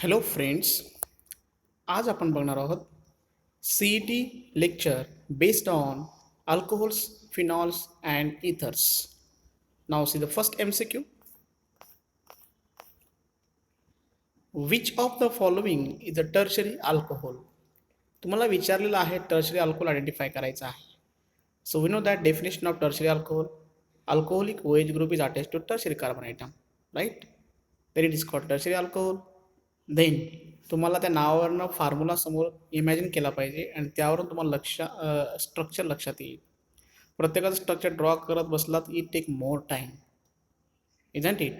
Hello friends, आज आपण बघणार आहोत C E T lecture based on alcohols, phenols and ethers. Now see the first MCQ. Which of the following is a tertiary alcohol? तुम्हाला विचारलेलं आहे tertiary alcohol identify करायचं आहे. So we know that definition of tertiary alcohol. Alcoholic OH group is attached to tertiary carbon atom, right? Then it is called tertiary alcohol. Then तुम्हाला त्या नावावरनं formula समोर imagine केला पाहिजे आणि त्यावरून तुम्हाला स्ट्रक्चर लक्षात येईल. प्रत्येकाचं स्ट्रक्चर ड्रॉ करत बसलात it take more time, isn't it?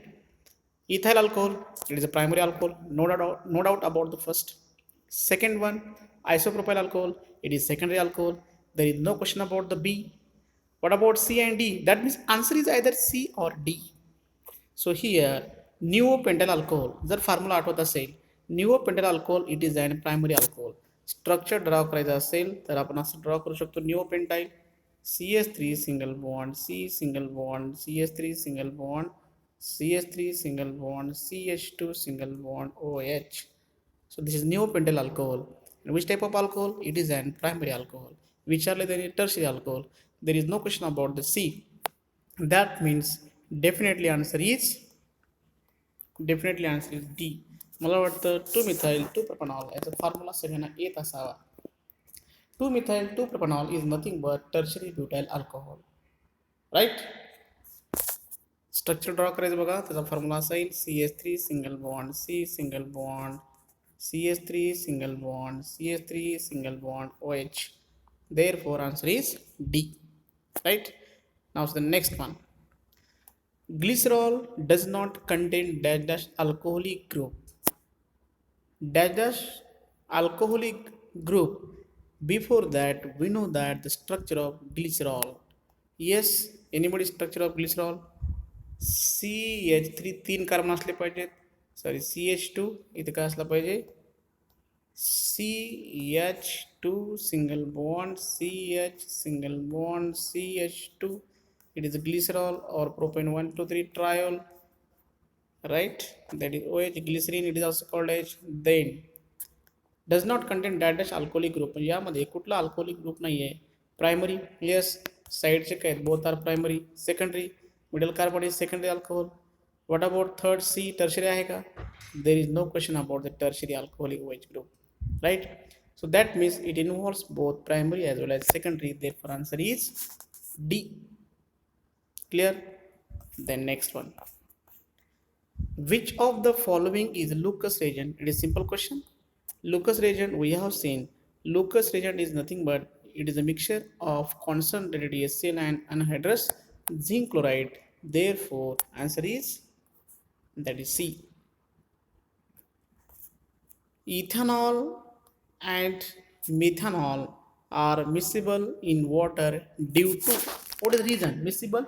Ethyl alcohol, it is a primary alcohol, no doubt about the first. Second one, isopropyl alcohol, it is secondary alcohol. There is no question about the B. What about C and D? That means answer is either C or D. So here neopentyl alcohol, जर formula आठवत असेल, neopentyl alcohol it is an primary alcohol. Structure draw करायचं असेल तर आपण असं draw करू शकतो. neopentyl CH3 single bond, C single bond, CH3 single bond, CH3 single bond, CH2 single bond, OH. So this is neopentyl alcohol. And which type of alcohol? It is an primary alcohol. Which are the tertiary alcohol? There is no question about the C. That means definitely answer is D. मला वाटतं 2-methyl 2-propanol याचा formula सगळ्यांना येत असावा. 2-methyl 2-propanol is nothing but tertiary butyl alcohol, right? Structure draw करायचं बघा, त्याचा formula असा येईल CH3 single bond, C single bond, CH3 single bond, CH3 single bond, OH. Therefore answer is D, right? Now the next one. Glycerol does not contain dash dash alcoholic group. Dash dash alcoholic group. Before that we know that the structure of glycerol. Yes, anybody structure of glycerol? CH3 तीन carbon असले पाहिजेत. Sorry CH2 इथे काय असला पाहिजे? CH2 single bond, CH single bond, CH2. It is glycerol or propane 1,2,3 triol, right? That is OH. Glycerine, it is also called H. Then does not contain dash alcoholic group. यामध्ये कुठला alcoholic group नाही आहे. Primary, yes. साईडचे काय both are primary. Secondary, middle carbon is secondary alcohol. What about third C, tertiary आहे का? There is no question about the tertiary alcoholic OH group, right? So that means it involves both primary as well as secondary. Therefore answer is D. Clear? Then next one. Which of the following is Lucas reagent? It is simple question. Lucas reagent, we have seen Lucas reagent is nothing but it is a mixture of concentrated HCl and anhydrous zinc chloride. Therefore answer is that is C. Ethanol and methanol are miscible in water due to, what is the reason? Miscible,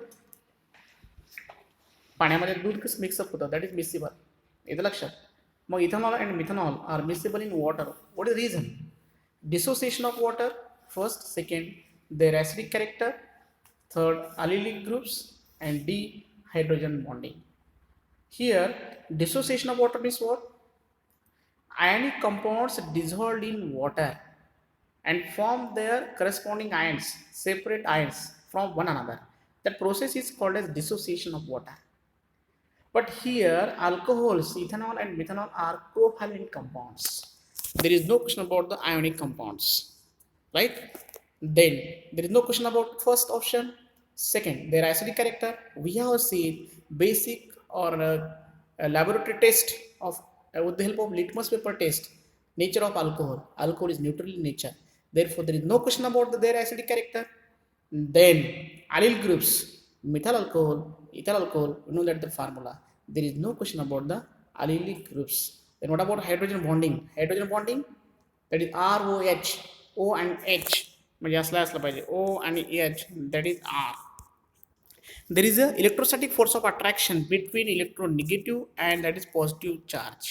पाण्यामध्ये दूध कसं mix up होतं, that is miscible. येतं लक्षात. मग ethanol and methanol are miscible in water. What is reason? Dissociation of water first, second their acidic character, third allylic groups and the hydrogen bonding. Here dissociation of water means what? Ionic compounds dissolved in water and form their corresponding ions, separate ions from one another. That process is called as dissociation of water. But here alcohols, ethanol and methanol are covalent compounds. There is no question about the ionic compounds, right? Then there is no question about first option. Second, their acidic character. We have seen basic or laboratory test of with the help of litmus paper test. Nature of alcohol. Alcohol is neutral in nature. Therefore, there is no question about their acidic character. Then allyl groups, methyl alcohol, ethyl alcohol, you know that the formula. There is no question about the allylic groups. Then what about hydrogen bonding? Hydrogen bonding, that is ROH, O and H. म्हणजे असला असला पाहिजे O आणि H, that is R. There is a electrostatic force of attraction between electronegative and that is positive charge,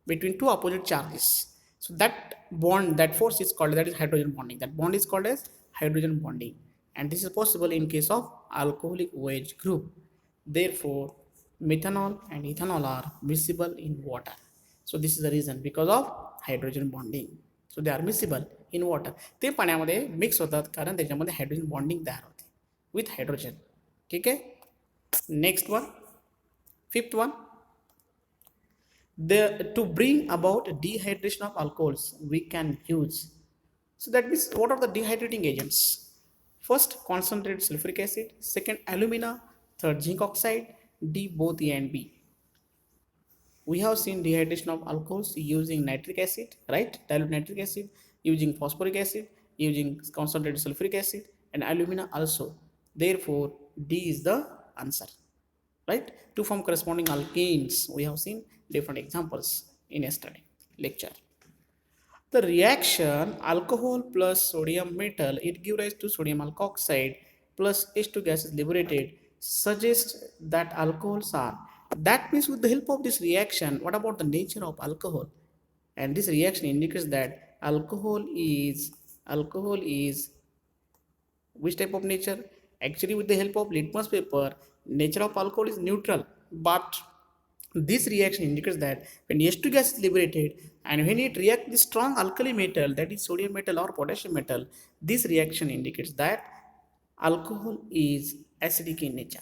between two opposite charges. So that bond, that force is called, that is hydrogen bonding. That bond is called as hydrogen bonding, and this is possible in case of alcoholic OH group. Therefore methanol and ethanol are miscible in water. So this is the reason, because of hydrogen bonding. So they are miscible in water. ते पाण्यामध्ये mix होतात कारण त्याच्यामध्ये hydrogen bonding तयार होते with hydrogen. ठीक आहे. Next one, fifth one, to bring about dehydration of alcohols we can use. So that means what are the dehydrating agents? First, concentrated sulfuric acid. Second, alumina. Third, zinc oxide. D, both A and B. We have seen dehydration of alcohols using nitric acid, right? Dilute nitric acid, using phosphoric acid, using concentrated sulfuric acid, and alumina also. Therefore, D is the answer, right? To form corresponding alkanes, we have seen different examples in yesterday lecture. The reaction alcohol plus sodium metal, it gives rise to sodium alkoxide plus H2 gas is liberated, suggests that alcohols are. That means with the help of this reaction, what about the nature of alcohol? And this reaction indicates that alcohol is which type of nature? Actually, with the help of litmus paper, nature of alcohol is neutral, but this reaction indicates that when H2 gas is liberated and when it reacts with strong alkali metal, that is sodium metal or potassium metal, this reaction indicates that alcohol is acidic in nature,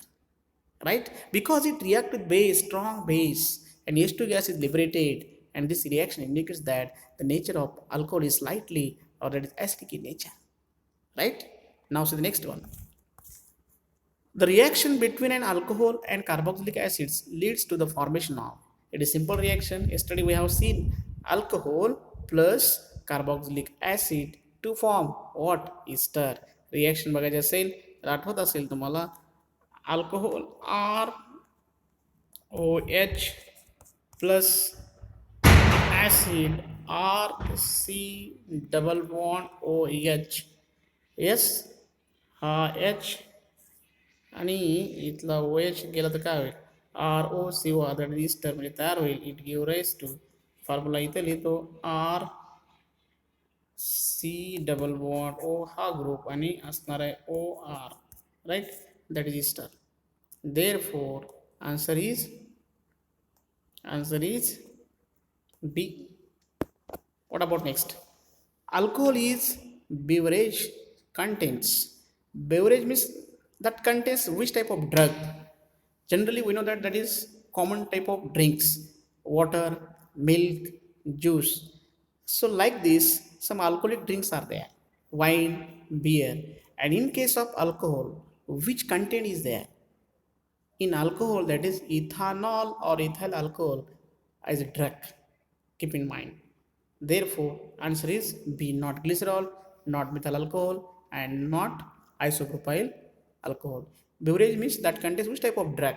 right? Because it reacts with base, strong base, and H2 gas is liberated, and this reaction indicates that the nature of alcohol is slightly or that is acidic in nature, right? Now, see the next one. The reaction between an alcohol and carboxylic acids leads to the formation of. It is simple reaction. Yesterday we have seen alcohol plus carboxylic acid to form what? Ester. Reaction बघायचे असेल तर आठवत असेल तुम्हाला alcohol ROH plus acid RC double bond OH. Yes, हा H आणि इथला O H गेला तर काय होईल? ROCO दॅट इज ईस्टर म्हणजे तयार होईल. It give rise to formula इथे लिहितो RC डबल बॉन्ड O हा ग्रुप आणि असणार आहे OR, right, that is ester. Therefore answer is B. What about next? Alcohol is beverage contents. Beverage means that contains which type of drug? Generally we know that that is common type of drinks, water, milk, juice. So like this, some alcoholic drinks are there, wine, beer. And in case of alcohol, which content is there? In alcohol, that is ethanol or ethyl alcohol as a drug. Keep in mind. Therefore, answer is B, not glycerol, not methyl alcohol, and not isopropyl alcohol. Beverage means that contains which type of drug?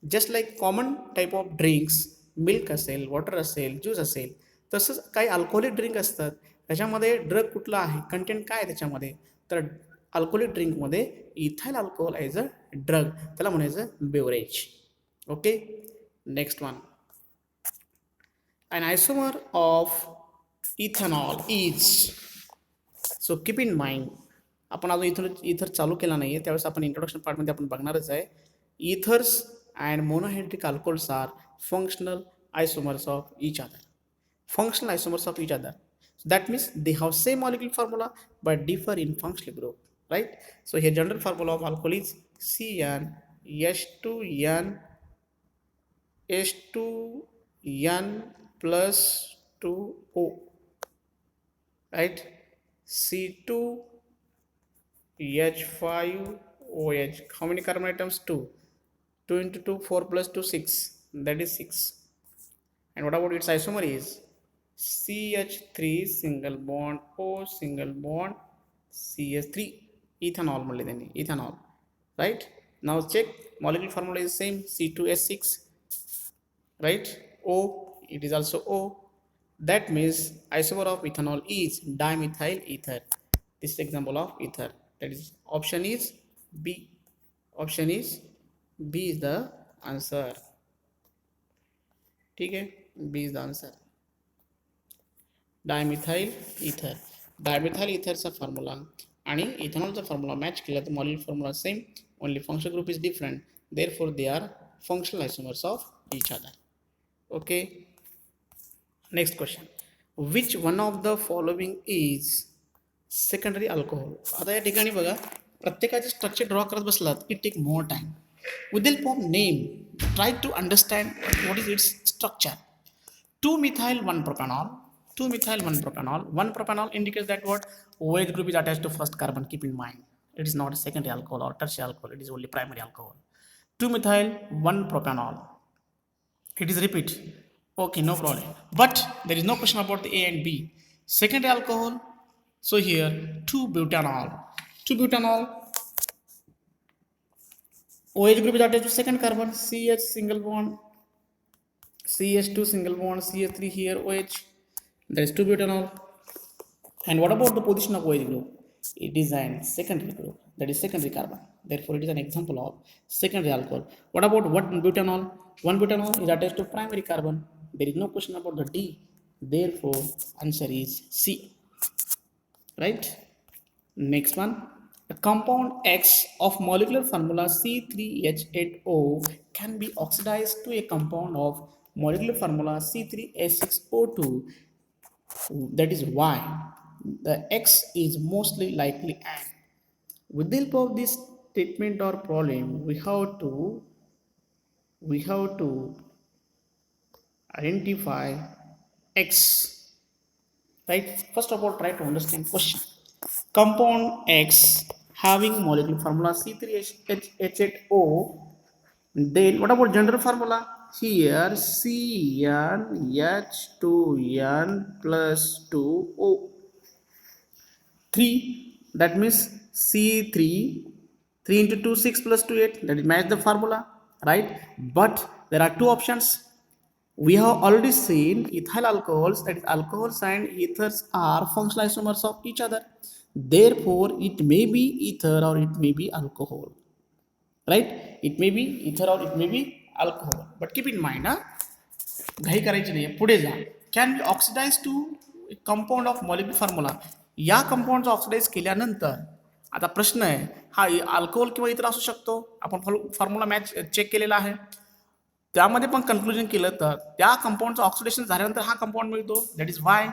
Just like common type of drinks, milk असेल, water असेल, juice असेल, तसंच काही alcoholic drink असतात त्याच्यामध्ये drug कुठला आहे, content काय आहे त्याच्यामध्ये, तर अल्कोहोलिक ड्रिंकमध्ये ethyl alcohol as a drug, त्याला म्हणायचं beverage. Okay, next one. An isomer of ethanol is. So keep in mind, आपण अजून इथर चालू केला नाही आहे, त्यावेळेस आपण इंट्रोडक्शन पार्टमध्ये आपण बघणारच आहे. Ethers and monohydric alcohols are functional isomers of each other. Functional isomers of each other. So that means they have same molecular formula but differ in functional group, right? So here general formula of alcohol is CnH2n H2n plus 2O, right? C2H5OH. How many carbon atoms? 2. 2 into 2, 4 plus 2, 6. That is 6. And what about its isomer is CH3 single bond O single bond CH3. Ethanol only then ethanol, right? Now check molecular formula is same, C2H6, right? O, it is also O. That means isomer of ethanol is dimethyl ether. This is example of ether. That is option is B. Option is B is the answer. ठीक है, B is the answer. Dimethyl ether. Dimethyl इथरचा formula आणि इथेनॉलचा formula match केला तर molecular formula same, only functional group is different. Therefore they are functional isomers of each other. Okay, next question, which one of the following is secondary alcohol. आता या ठिकाणी बघा, प्रत्येकाचे स्ट्रक्चर ड्रॉ करत बसलात की take more time. With help of name try to understand what is its structure. 2-methyl 1-propanol, 2-methyl 1-propanol. 1-propanol indicates that what OH group is attached to first carbon. Keep in mind, it is not a secondary alcohol or tertiary alcohol. It is only primary alcohol. 2-methyl 1-propanol. It is repeat. Okay, no problem. But there is no question about the A and B. Secondary alcohol. So here 2-butanol. 2-butanol. OH group is attached to second carbon. CH single bond. CH2 single bond, CH3 here, OH, that is 2-butanol. And what about the position of OH group? It is an secondary group, that is secondary carbon. Therefore, it is an example of secondary alcohol. What about 1-butanol? 1-butanol is attached to primary carbon. There is no question about the D. Therefore, answer is C. Right? Next one. A compound X of molecular formula C3H8O can be oxidized to a compound of molecular formula C3H6O2. That is why the X is mostly likely. And with the help of this statement or problem, we have to identify X. Right? First of all, try to understand question. Compound X having molecular formula C3H8O. Then what about general formula? Here CnH2n plus 2O. 3, that means C3, 3 into 2, 6 plus 2, 8. That is match the formula, right? But there are two options. We have already seen ethyl alcohols, that is alcohols and ethers are functional isomers of each other. Therefore, it may be ether or it may be alcohol. Right? It may be ether or it may be alcohol. But keep in mind, घाई करायची नाही. पुढे जा. Can be oxidized to a compound of molecular formula. या कंपाऊंडचा oxidise केल्यानंतर आता प्रश्न आहे, हा अल्कोहोल किंवा इतर असू शकतो. आपण फॉर्म्युला मॅच चेक केलेला आहे, त्यामध्ये पण कन्क्लुजन केलं तर त्या कंपाऊंडचं ऑक्सिडेशन झाल्यानंतर हा कंपाऊंड मिळतो. That is why.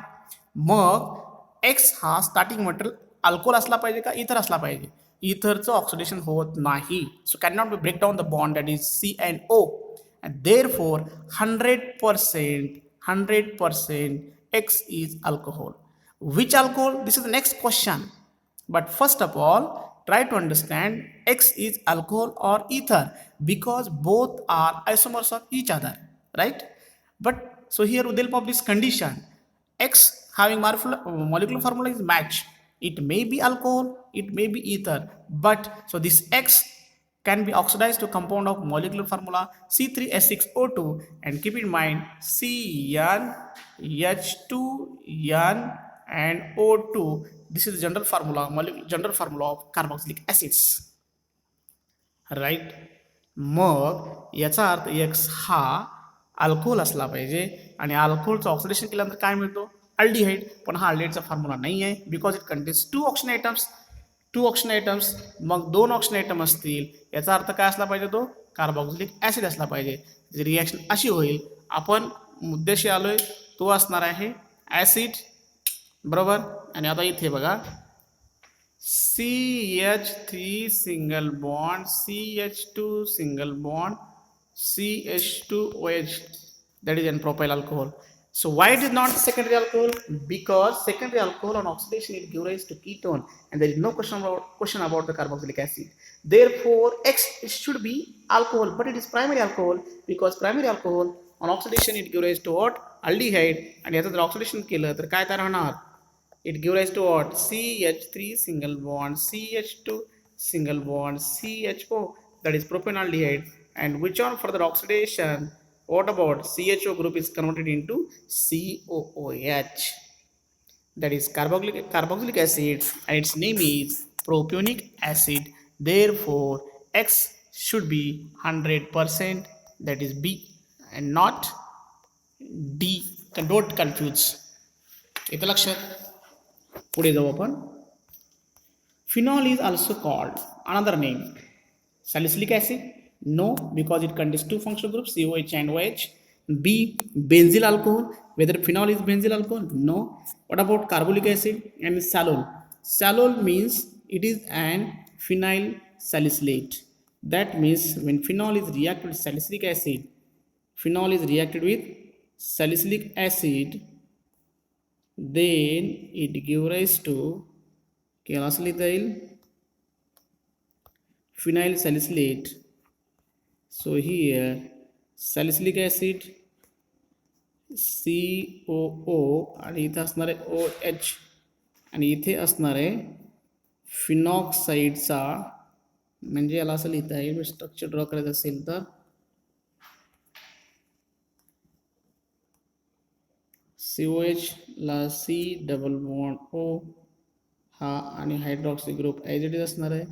Mug x हा स्टार्टिंग मटेरियल अल्कोहोल असला पाहिजे का इथर असला पाहिजे? इथरचं ऑक्सिडेशन होत नाही. So can not be break down the bond, that is CnO. and therefore 100% X is alcohol. Which alcohol? This is the next question. But first of all, try to understand X is alcohol or ether, because both are isomers of each other, right? But so here with the help of this condition, X having molecular formula is match. It may be alcohol, it may be ether, but so this X can be oxidized to compound of molecular formula C3H6O2, and keep in mind CnH2n and O2. This is the general formula of carboxylic acids, right? मग याचा अर्थ X हा alcohol असला पाहिजे आणि अल्कोहोलचं oxidation केल्यानंतर काय मिळतो? Aldehyde. पण हा अल्डिहाइडचा फॉर्म्युला नाही आहे, because it contains two oxygen items. Mug 2 oxygen item असतील, याचा अर्थ काय असला पाहिजे? तो कार्बोक्सिलिक ऍसिड असला पाहिजे. जी रिॲक्शन अशी होईल, आपण मुद्द्याशी आलोय, तो असणार आहे ऍसिड, बरोबर. आणि आता इथे बघा, CH3 single bond, CH2 single bond, CH2OH, that is an propyl alcohol. So why it is not secondary alcohol? Because secondary alcohol on oxidation it gives rise to ketone, and there is no question about the carboxylic acid. Therefore, X should be alcohol, but it is primary alcohol, because primary alcohol on oxidation it gives rise to what? Aldehyde. And याचं जर oxidation केलं तर काय तयार होणार? It gives rise to what? CH3 single bond, CH2 single bond, CHO, that is propanaldehyde. And which on further oxidation, what about CHO group is converted into COOH, that is carboxylic acid, and its name is propionic acid. Therefore, X should be 100%, that is B and not D. Don't confuse. येतं लक्षात. पुढे जाऊ आपण. Phenol is also called another name salicylic acid. No, because it contains two functional groups, COH and OH. B, benzyl alcohol. Whether phenol is benzyl alcohol? No. What about carbolic acid and salol? Salol means it is an phenyl salicylate. That means when phenol is reacted with salicylic acid, phenol is reacted with salicylic acid, then it gives rise to keratolithyl phenyl salicylate. So here salicylic acid COO आणि इथे असणार आहे OH आणि इथे असणार आहे फिनॉक्साईडचा, म्हणजे याला असं लिहिता येईल स्ट्रक्चर ड्रॉ करायचं असेल तर COH ला C डबल बॉन्ड O हा आणि hydroxy group as it is असणार आहे.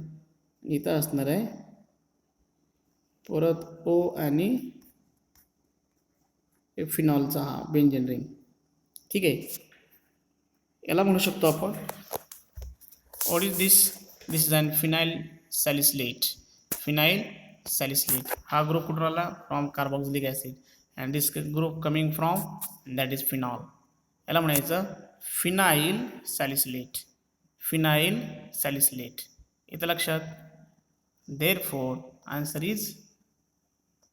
इथं असणार आहे परत O आणि फिनॉलचा हा बेंझिन रिंग. ठीक आहे, याला म्हणू शकतो आपण what is this. This is an phenyl salicylate. Phenyl salicylate हा ग्रुप कुठून आला? From carboxylic acid and this group coming from that is phenol. याला म्हणायचं फिनाइल सॅलिसिलेट. Phenyl salicylate. इथं लक्षात. Therefore answer is,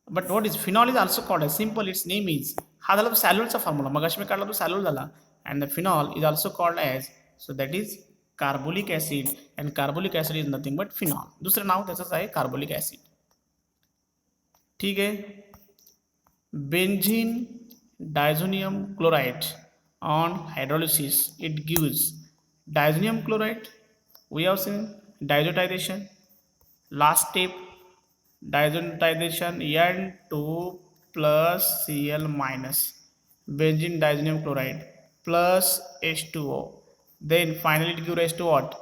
but what is phenol is also called as simple its name is. हा झाला तो सॅल्युलचा formula, मग मी काढला तो सॅल्युल झाला. And the phenol is also called as, so that is carbolic acid. And carbolic acid is nothing but phenol. दुसरं नाव त्याचंच आहे कार्बोलिक ॲसिड. ठीक आहे. Benzene diazonium chloride on hydrolysis it gives diazonium chloride. We have seen diazotization. Last step diazotization N2 plus Cl minus benzene diazonium chloride plus H2O. Then finally it gives rise to what?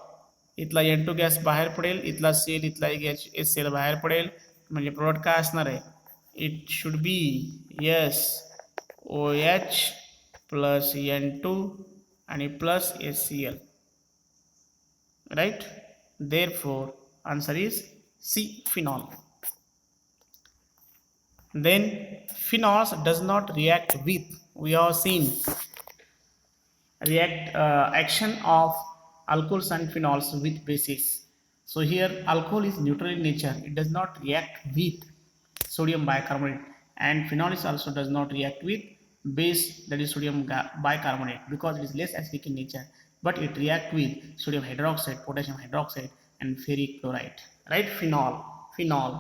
इथला N2 gas बाहेर पडेल, इथला Cl, इथला HCl बाहेर पडेल, म्हणजे product काय असणार आहे? It should be yes OH plus N2 आणि plus HCl. Right. Therefore answer is C, phenol. Then phenols does not react with, we have seen action of alcohols and phenols with bases. So here alcohol is neutral in nature, it does not react with sodium bicarbonate, and phenol is also does not react with base, that is sodium bicarbonate, because it is less acidic in nature, but it react with sodium hydroxide, potassium hydroxide and ferric chloride. Right? Phenol.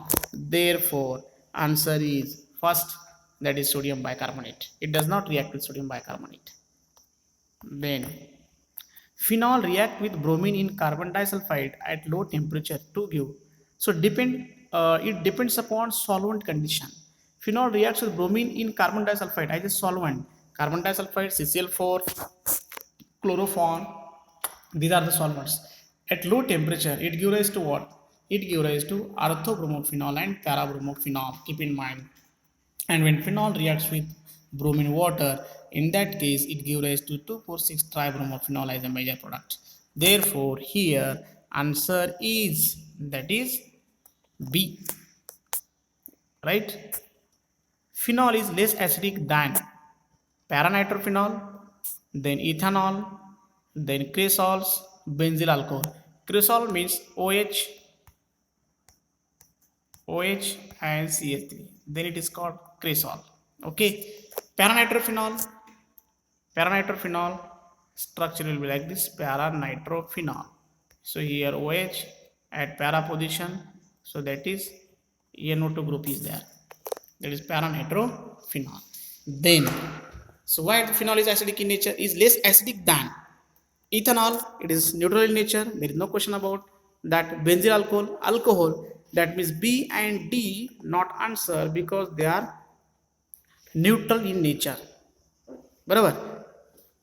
Therefore answer is first, that is sodium bicarbonate. It does not react with sodium bicarbonate. Then phenol react with bromine in carbon disulfide at low temperature to give. So it depends upon solvent condition. Phenol reacts with bromine in carbon disulfide as a solvent. Carbon disulfide, CCl4, chloroform, these are the solvents. At low temperature it gives rise to what? It gives rise to orthobromophenol and parabromophenol. Keep in mind. And when phenol reacts with bromine water, in that case it gives rise to 2,4,6 tribromophenol as a major product. Therefore here answer is, that is B. Right? Phenol is less acidic than paranitrophenol, then ethanol, then cresols, benzyl alcohol. Cresol means OH and CH3. Then it is called cresol. Okay. Paranitrophenol structure will be like this, paranitrophenol. So here OH at para position, so that is NO2 group is there. That is paranitrophenol. Then, so why phenol is acidic in nature? Is less acidic than ethanol. It is neutral in nature. There is no question about that. Benzyl alcohol. That means B and D not answer because they are neutral in nature. बरोबर.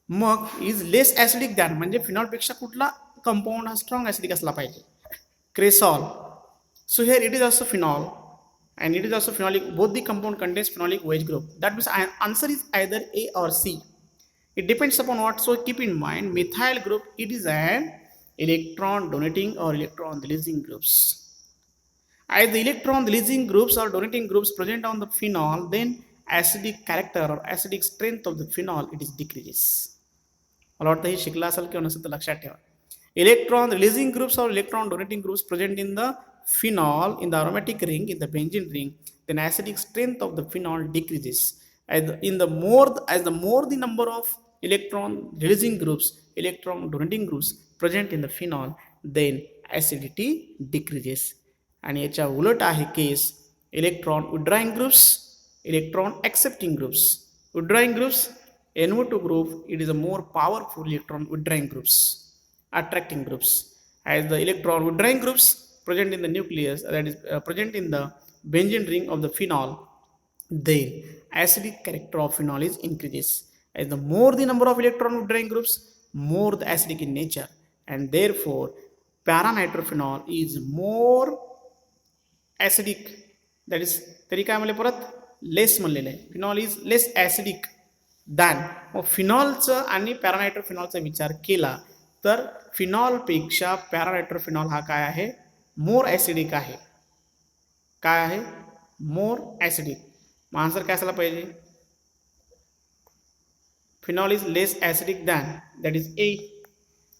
मग is less acidic than म्हणजे फिनॉलपेक्षा कुठला compound हा strong acidic असला पाहिजे? Cresol. So here it is also phenol and it is also phenolic. Both the compound contains phenolic OH group. That means answer is either A or C. It depends upon what. So keep in mind, methyl group, it is an electron donating or electron releasing groups. As the electron releasing groups or donating groups present on the phenol, then acidic character और acidic strength of the phenol it is decreases. मला वाटतं हे शिकला असेल किंवा नसेल तर लक्षात ठेवा. इलेक्ट्रॉन रिलीजिंग ग्रुप्स और electron donating groups present in the phenol in the aromatic ring, in the benzene ring, then acidic strength of the phenol decreases. As the more the number of electron releasing groups, electron donating groups present in the phenol, then acidity decreases. आणि याच्या उलट आहे case electron withdrawing groups, electron accepting groups. Withdrawing groups, NO2 group, it is a more powerful electron withdrawing groups, attracting groups. As the electron withdrawing groups present in the nucleus, that is present in the benzene ring of the phenol, then acidic character of phenol is increases. As the more the number of electron withdrawing groups, more the acidic in nature, and therefore paranitrophenol is more acidic. That is तरी काय म्हणले परत less म्हणलेलं आहे. Phenol is less acidic than. मग फिनॉलचं आणि पॅरानायट्रोफिनॉलचा विचार केला तर फिनॉलपेक्षा पॅरानायट्रोफिनॉल हा काय आहे, मोर ॲसिडिक आहे. काय आहे, मोर ॲसिडिक. मग आन्सर काय असायला पाहिजे, phenol is less acidic than, that is A.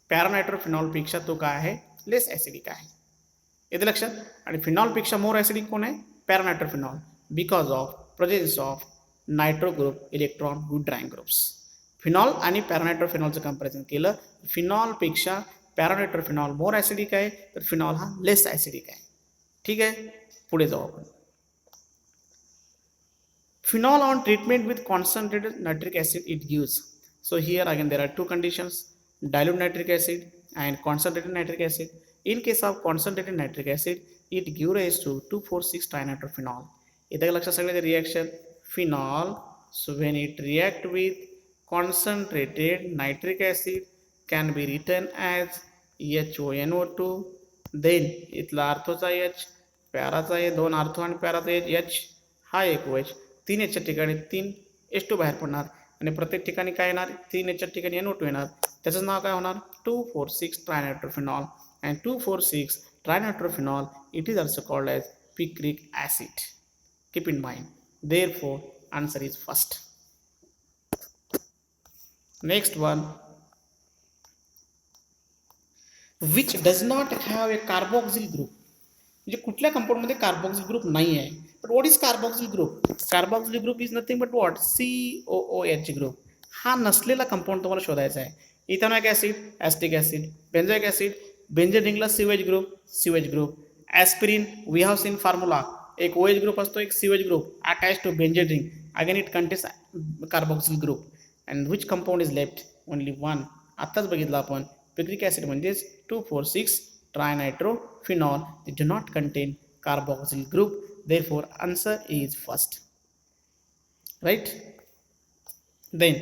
पॅरानायट्रोफिनॉलपेक्षा तो काय आहे, लेस ॲसिडिक आहे. येते लक्षात. आणि फिनॉलपेक्षा मोर ॲसिडिक कोण आहे, para nitrophenol, because of presence of nitro group electron withdrawing groups. Phenol आणि पॅरानायट्रोफिनॉलचं कंपॅरिझन केलं, फिनॉलपेक्षा पॅरानायट्रोफिनॉल मोर ॲसिडिक आहे, तर फिनॉल हा लेस ॲसिडिक आहे. ठीक आहे, पुढे जाऊ आपण. Phenol on treatment with concentrated nitric acid it gives. So here again there are two conditions, dilute nitric acid and concentrated nitric acid. In case of concentrated nitric acid, it gives rise to 2,4,6 trinitrophenol. इथं लक्षात सगळे reaction phenol, so when it react with concentrated nitric acid can be written as HONO2. then इथला आर्थोचा H, पॅराचा H, दोन ortho आणि पॅराचा H, हा एक OH. 3 Hच्या ठिकाणी 3 H2 बाहेर पडणार आणि प्रत्येक ठिकाणी काय येणार, 3 Hच्या ठिकाणी NO2 येणार. त्याचं नाव काय होणार, 2,4,6 trinitrophenol. And 2,4,6 trinitrophenol it is also called as picric acid. Keep in mind. Therefore answer is first. Next one, which does not have a carboxyl group. म्हणजे कुठल्या कंपाऊंडमध्ये कार्बोक्सिल ग्रुप नाही आहे. But what is carboxyl group. Carboxyl group is nothing but what, COOH group. हा नसलेला compound तुम्हाला शोधायचा आहे. Ethanoic acid, acetic acid. Benzoic acid, benzene रिंगला COH group. Aspirin, we have scene formula, एक OH ग्रुप असतो, एक COH group attach to benzene ring. Again it contains carboxyl group. And which compound is left, only one. आत्ताच बघितलं आपण, picric acid म्हणजेच 2,4,6 trinitrophenol. They do not contain carboxyl group. Therefore answer is first, right? Then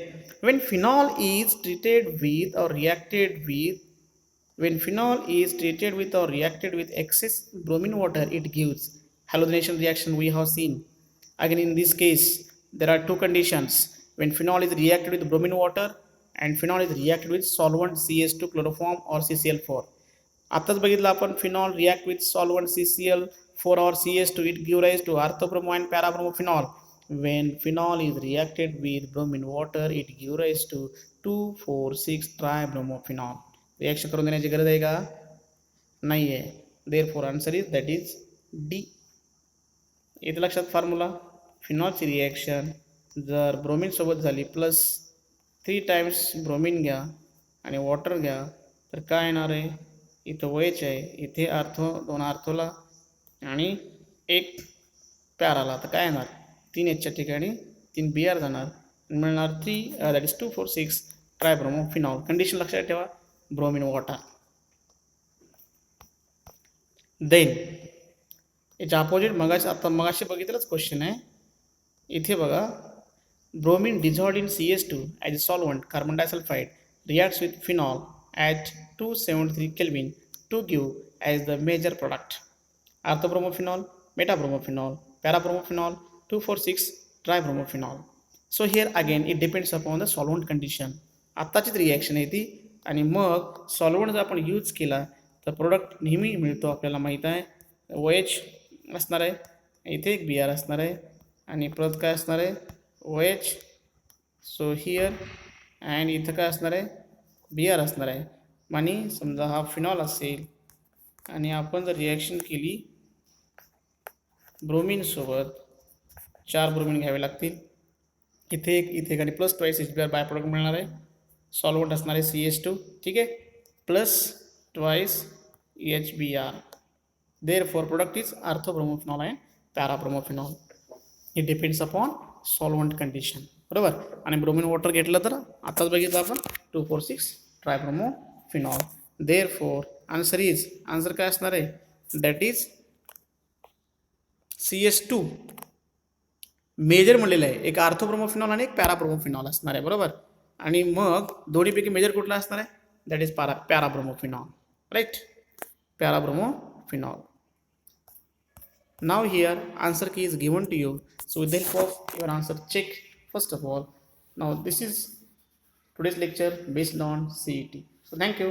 when phenol is treated with or reacted with excess bromine water, it gives halogenation reaction. We have seen again in this case there are two conditions. When phenol is reacted with bromine water and phenol is reacted with solvent CS2 chloroform or CCl4. आताच बघितलं आपण, phenol react with solvent CCl4 or CS2, it give rise to orthobromo and parabromophenol. When phenol is reacted with bromine water, it give rise to 2,4,6 tribromophenol. Reaction करून देण्याची गरज आहे का, नाही आहे. Therefore answer is that is D. इथे लक्षात formula, फिनॉलची reaction जर ब्रोमिन सोबत झाली प्लस 3 times ब्रोमिन घ्या आणि वॉटर घ्या तर काय येणार आहे, इथं OH आहे, इथे आर्थो, दोन आर्थोला आणि एक पॅराला, तर काय येणार, 3 Hच्या ठिकाणी 3 Br जाणार, मिळणार 3, दॅट इज 2,4,6 ट्रायब्रोमोफिनॉल. कंडिशन लक्षात ठेवा, ब्रोमिन वॉटर. देन याच्या अपोजिट मगाशी बघितलंच क्वेश्चन आहे. इथे बघा, bromine dissolved in CS2 as a solvent carbon disulphide reacts with phenol at 273 Kelvin to give as the major product orthobromophenol, metabromophenols, parabromophenol, 2,4,6 tribromophenols. So here again it depends upon the solvent condition. आत्ताचीच reaction आहे ती, आणि मग solvent जर आपण use केला तर product नेहमी मिळतो, आपल्याला माहीत आहे. OH असणार आहे, इथे एक Br असणार आहे आणि परत काय असणार आहे, OH. सो हिअर अँड इथं काय असणार आहे, Br असणार आहे. आणि समजा हा फिनॉल असेल आणि आपण जर रिॲक्शन केली ब्रोमीनसोबत, 4 ब्रोमीन घ्यावे लागतील. इथे एक आणि plus twice HBr by product मिळणार आहे. सॉल्वंट असणार आहे CH2, ठीक आहे, plus twice HBr. Therefore product is orthobromophenol and parabromophenoल. It depends upon solvent condition. बरोबर. आणि ब्रोमीन वॉटर घेतलं तर आताच बघितलं आपण 2,4,6 ट्रायब्रोमोफिनॉल. Therefore आन्सर काय असणार आहे, दॅट इज CH2 मेजर म्हणलेलं आहे, एक आर्थोब्रोमोफिनॉल आणि एक पॅराब्रोमोफिनॉल असणार आहे. बरोबर. आणि मग दोन्हीपैकी मेजर कुठला असणार आहे, that is para bromophenol. Right, para bromophenol. Now here answer key is given to you. So with the help of your answer check first of all. Now this is today's lecture based on CET. So thank you.